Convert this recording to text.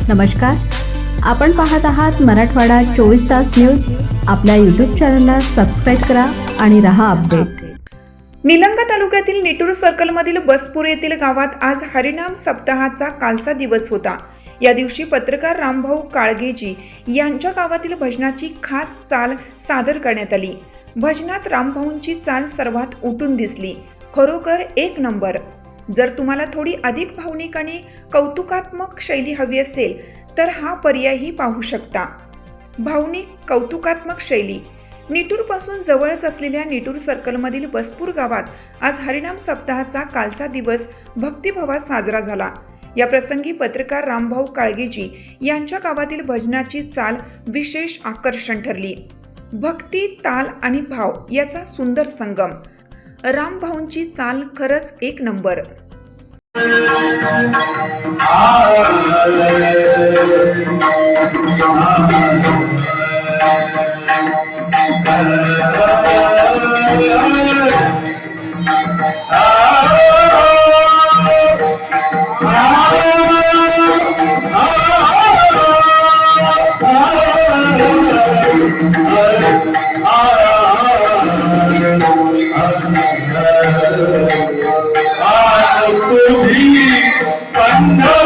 नमस्कार, आपण पाहत आहात मराठवाडा 24 तास न्यूज. आपल्या यूट्यूब चॅनलला सबस्क्राईब करा आणि रहा अपडेट. निलंगा तालुक्यातील निटूर सर्कलमधील बसपूर येथील गावात आज हरिनाम सप्ताहाचा कालचा दिवस होता. या दिवशी पत्रकार रामभाऊ काळगेजी यांच्या गावातील भजनाची खास चाल सादर करण्यात आली. भजनात रामभाऊंची चाल सर्वात उठून दिसली. खरोखर एक नंबर. जर तुम्हाला थोडी अधिक भावनिक आणि कौतुकात्मक शैली हवी असेल तर हा पर्यायही पाहू शकता. भावनिक कौतुकात्मक शैली. निटूरपासून जवळच असलेल्या निटूर सर्कलमधील बसपूर गावात आज हरिनाम सप्ताहाचा कालचा दिवस भक्तिभावात साजरा झाला. या प्रसंगी पत्रकार रामभाऊ काळगेजी यांच्या गावातील भजनाची चाल विशेष आकर्षण ठरली. भक्ती, ताल आणि भाव याचा सुंदर संगम. रामभाऊंची चाल खरंच एक नंबर. पंढरपुरी